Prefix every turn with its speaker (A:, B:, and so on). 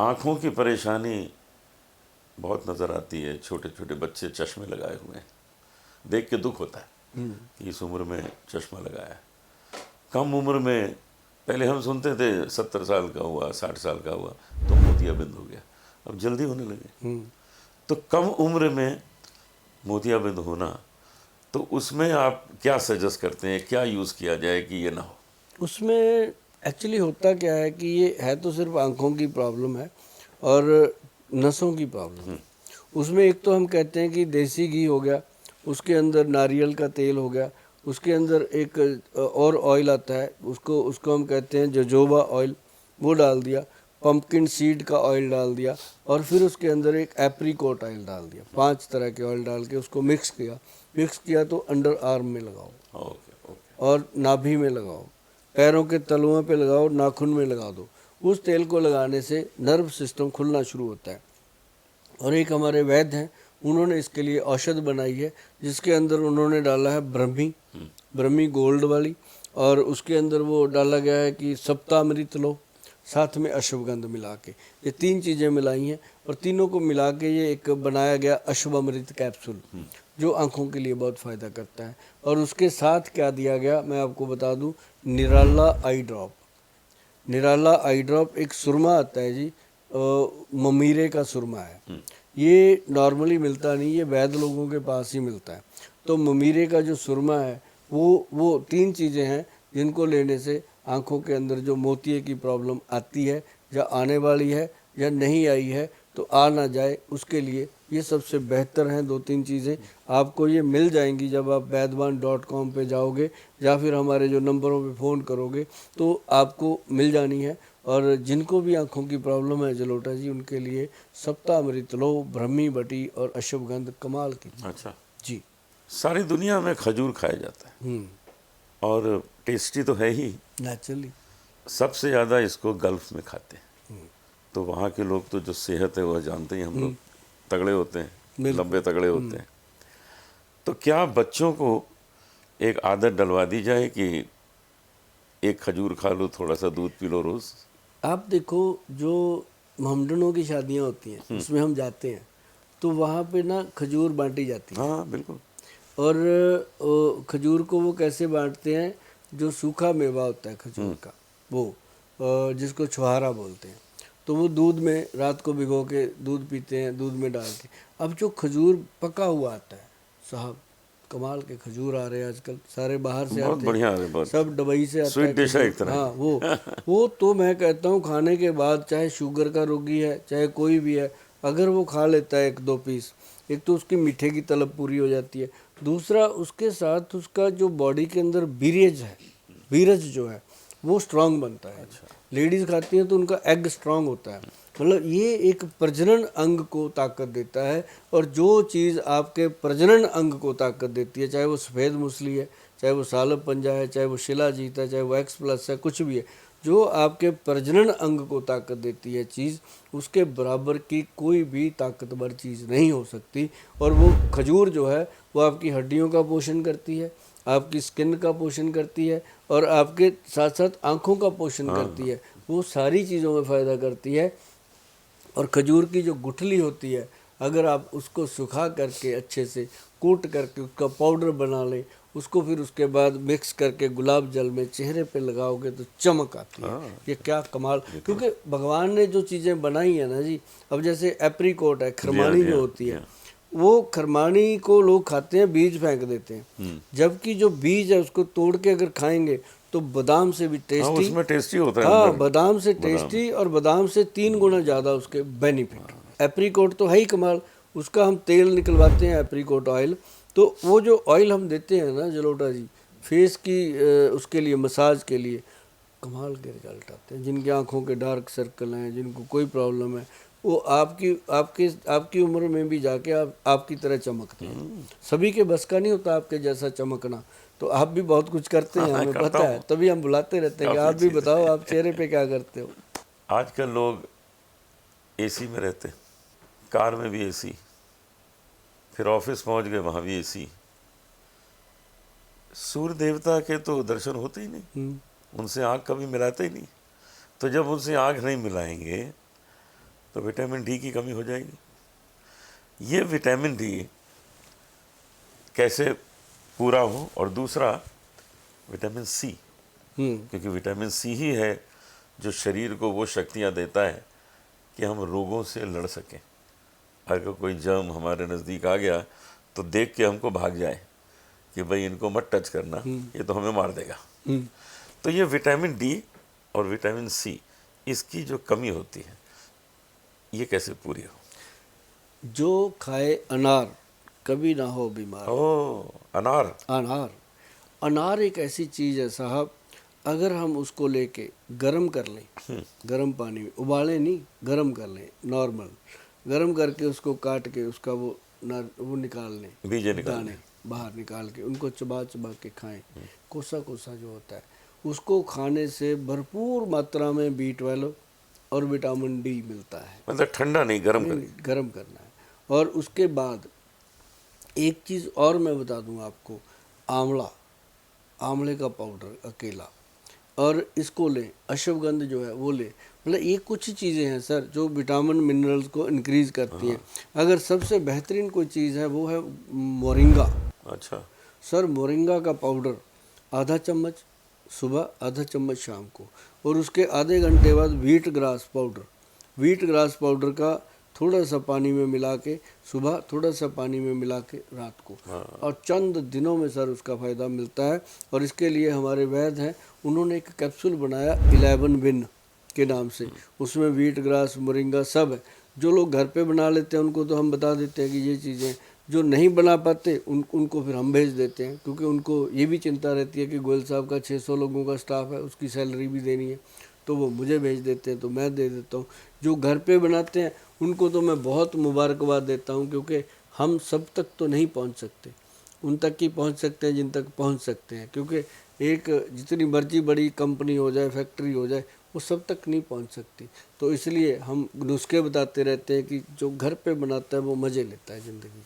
A: आँखों की परेशानी बहुत नज़र आती है। छोटे छोटे बच्चे चश्मे लगाए हुए हैं, देख के दुख होता है कि इस उम्र में चश्मा लगाया है। कम उम्र में पहले हम सुनते थे 70 साल का हुआ, 60 साल का हुआ तो मोतियाबिंद हो गया, अब जल्दी होने लगे। तो कम उम्र में मोतियाबिंद होना, तो उसमें आप क्या सजेस्ट करते हैं, क्या यूज़ किया जाए कि ये ना हो?
B: उसमें एक्चुअली होता क्या है कि ये है तो सिर्फ आंखों की प्रॉब्लम है और नसों की प्रॉब्लम है। उसमें एक तो हम कहते हैं कि देसी घी हो गया, उसके अंदर नारियल का तेल हो गया, उसके अंदर एक और ऑयल आता है, उसको उसको हम कहते हैं जोजोबा ऑयल, वो डाल दिया, पंपकिन सीड का ऑयल डाल दिया, और फिर उसके अंदर एक एप्रीकोट ऑयल डाल दिया। 5 तरह के ऑयल डाल के उसको मिक्स किया तो अंडर आर्म में लगाओ
A: ओके ओके।
B: और नाभि में लगाओ, पैरों के तलुओं पे लगाओ, नाखून में लगा दो। उस तेल को लगाने से नर्व सिस्टम खुलना शुरू होता है। और एक हमारे वैद्य हैं, उन्होंने इसके लिए औषध बनाई है, जिसके अंदर उन्होंने डाला है ब्रह्मी गोल्ड वाली, और उसके अंदर वो डाला गया है कि सप्तामृत लो, साथ में अश्वगंध मिला के, ये 3 चीज़ें मिलाई हैं और तीनों को मिला के ये एक बनाया गया अश्वमृत कैप्सूल, जो आंखों के लिए बहुत फ़ायदा करता है। और उसके साथ क्या दिया गया मैं आपको बता दूं, निराला आई ड्रॉप। निराला आई ड्रॉप एक सुरमा आता है जी, ममीरे का सुरमा है। ये नॉर्मली मिलता नहीं, ये वैद्य लोगों के पास ही मिलता है। तो ममीरे का जो सुरमा है वो 3 चीज़ें हैं जिनको लेने से आंखों के अंदर जो मोतिये की प्रॉब्लम आती है या आने वाली है या नहीं आई है तो आ ना जाए, उसके लिए ये सबसे बेहतर हैं 2-3 चीज़ें। आपको ये मिल जाएंगी जब आप वैद्यवान.com पे जाओगे या फिर हमारे जो नंबरों पे फ़ोन करोगे तो आपको मिल जानी है। और जिनको भी आंखों की प्रॉब्लम है जलोटा जी, उनके लिए सप्तामृत लो, ब्रह्मी बटी और अश्वगंध कमाल की चीज़।
A: अच्छा,
B: जी।
A: सारी दुनिया में खजूर खाया जाता है और टेस्टी तो है ही,
B: नेचुरली।
A: सबसे ज़्यादा इसको गल्फ में खाते हैं। तो वहाँ के लोग तो जो सेहत है वह जानते ही, हम लोग तगड़े होते हैं, लंबे तगड़े होते हैं। तो क्या बच्चों को एक आदत डलवा दी जाए कि एक खजूर खा लो, थोड़ा सा दूध पी लो रोज़?
B: आप देखो, जो मोमडनों की शादियाँ होती हैं उसमें हम जाते हैं तो वहाँ पे ना खजूर बांटी जाती है।
A: हाँ बिल्कुल।
B: और खजूर को वो कैसे बांटते हैं, जो सूखा मेवा होता है खजूर का, वो जिसको छुहारा बोलते हैं, तो वो दूध में रात को भिगो के दूध पीते हैं, दूध में डाल के। अब जो खजूर पका हुआ आता है साहब, कमाल के खजूर आ रहे हैं आजकल, सारे बाहर से
A: बहुत
B: आते हैं,
A: बढ़िया है, बहुत
B: सब दुबई से आता है
A: स्वीट डिश है एक
B: खजूर।
A: तरह
B: हाँ,
A: की।
B: वो तो मैं कहता हूँ खाने के बाद, चाहे शुगर का रोगी है चाहे कोई भी है, अगर वो खा लेता है 1-2 पीस, एक तो उसकी मीठे की तलब पूरी हो जाती है, दूसरा उसके साथ उसका जो बॉडी के अंदर बीरज जो है वो स्ट्रांग बनता है। लेडीज़ खाती हैं तो उनका एग स्ट्रांग होता है, मतलब ये एक प्रजनन अंग को ताकत देता है। और जो चीज़ आपके प्रजनन अंग को ताकत देती है, चाहे वो सफ़ेद मूसली है, चाहे वो सालब पंजा है, चाहे वो शिलाजीत है, चाहे वो एक्स प्लस है, कुछ भी है, जो आपके प्रजनन अंग को ताकत देती है चीज़, उसके बराबर की कोई भी ताकतवर चीज़ नहीं हो सकती। और वो खजूर जो है वो आपकी हड्डियों का पोषण करती है, आपकी स्किन का पोषण करती है, और आपके साथ साथ आँखों का पोषण करती है, वो सारी चीज़ों में फ़ायदा करती है। और खजूर की जो गुठली होती है, अगर आप उसको सुखा करके अच्छे से कूट करके उसका पाउडर बना लें, उसको फिर उसके बाद मिक्स करके गुलाब जल में चेहरे पे लगाओगे तो चमक आती है। ये क्या कमाल, क्योंकि भगवान ने जो चीज़ें बनाई है ना जी, अब जैसे एप्रीकोट है,
A: जी हाँ,
B: खरमानी
A: जी
B: जो
A: हाँ,
B: होती
A: जी
B: है,
A: हाँ।
B: वो खरमानी को लोग खाते हैं, बीज फेंक देते हैं, जबकि जो बीज है उसको तोड़ के अगर खाएंगे तो बादाम से भी
A: हाँ,
B: टेस्टी।
A: उसमें टेस्टी होता है
B: हाँ,
A: अंदर।
B: बादाम से
A: बादाम।
B: टेस्टी, और बादाम से 3 गुना ज़्यादा उसके बेनिफिट। एप्रीकोट तो है ही कमाल, उसका हम तेल निकलवाते हैं एप्रीकोट ऑयल, तो वो जो ऑयल हम देते हैं ना जलोटा जी, फेस की उसके लिए, मसाज के लिए, कमाल के रिजल्ट आते हैं। जिनकी आंखों के डार्क सर्कल हैं, जिनको कोई प्रॉब्लम है, वो आपकी उम्र में भी जाके आपकी तरह चमकते हैं। सभी के बस का नहीं होता आपके जैसा चमकना, तो आप भी बहुत कुछ करते हैं,
A: हाँ,
B: हमें
A: करता
B: पता है,
A: हूँ
B: तभी हम बुलाते रहते हैं कि
A: काफ़ी
B: आप भी बताओ
A: चीज़ें।
B: आप चेहरे पे क्या करते हो।
A: आजकल लोग एसी में रहते हैं, कार में भी एसी, फिर ऑफिस पहुंच गए वहाँ भी एसी। सूर्य देवता के तो दर्शन होते ही नहीं, उनसे आँख कभी मिलाते ही नहीं। तो जब उनसे आँख नहीं मिलाएंगे तो विटामिन डी की कमी हो जाएगी। ये विटामिन डी कैसे पूरा हो, और दूसरा विटामिन सी, क्योंकि विटामिन सी ही है जो शरीर को वो शक्तियाँ देता है कि हम रोगों से लड़ सकें। अगर कोई जर्म हमारे नज़दीक आ गया तो देख के हमको भाग जाए कि भाई इनको मत टच करना, ये तो हमें मार देगा। तो ये विटामिन डी और विटामिन सी, इसकी जो कमी होती है ये कैसे पूरी हो?
B: जो खाए अनार कभी ना हो बीमार।
A: अनार।
B: अनार अनार एक ऐसी चीज़ है साहब, अगर हम उसको लेके गरम कर लें, गरम पानी में उबालें नहीं, गरम कर लें, नॉर्मल गरम करके उसको काट के उसका वो निकाल लें,
A: बीजे निकाल
B: दाने बाहर निकाल के उनको चबा चबा के खाएं, कोसा कोसा जो होता है उसको खाने से भरपूर मात्रा में B12 और विटामिन डी मिलता है।
A: मतलब ठंडा नहीं, गरम
B: नहीं, गरम करना है। और उसके बाद एक चीज़ और मैं बता दूं आपको, आंवले का पाउडर अकेला, और इसको लें, अश्वगंध जो है वो लें। मतलब ये कुछ ही चीज़ें हैं सर जो विटामिन मिनरल्स को इंक्रीज़ करती हैं। अगर सबसे बेहतरीन कोई चीज़ है वो है मोरिंगा।
A: अच्छा
B: सर, मोरिंगा का पाउडर आधा चम्मच सुबह, आधा चम्मच शाम को, और उसके आधे घंटे बाद व्हीट ग्रास पाउडर का थोड़ा सा पानी में मिला के सुबह, थोड़ा सा पानी में मिला के रात को, और चंद दिनों में सर उसका फ़ायदा मिलता है। और इसके लिए हमारे वैद्य हैं, उन्होंने एक कैप्सूल बनाया 11 विन के नाम से, उसमें व्हीट ग्रास, मोरिंगा सब है। जो लोग घर पे बना लेते हैं उनको तो हम बता देते हैं कि ये चीज़ें, जो नहीं बना पाते उनको फिर हम भेज देते हैं, क्योंकि उनको ये भी चिंता रहती है कि गोयल साहब का 600 लोगों का स्टाफ है, उसकी सैलरी भी देनी है, तो वो मुझे भेज देते हैं, तो मैं दे देता हूँ। जो घर पे बनाते हैं उनको तो मैं बहुत मुबारकबाद देता हूँ, क्योंकि हम सब तक तो नहीं पहुँच सकते, उन तक ही पहुँच सकते हैं जिन तक पहुँच सकते हैं, क्योंकि एक जितनी मर्जी बड़ी कंपनी हो जाए, फैक्ट्री हो जाए, वो सब तक नहीं पहुँच सकती। तो इसलिए हम नुस्खे बताते रहते हैं कि जो घर पे बनाता है वो मज़े लेता है ज़िंदगी।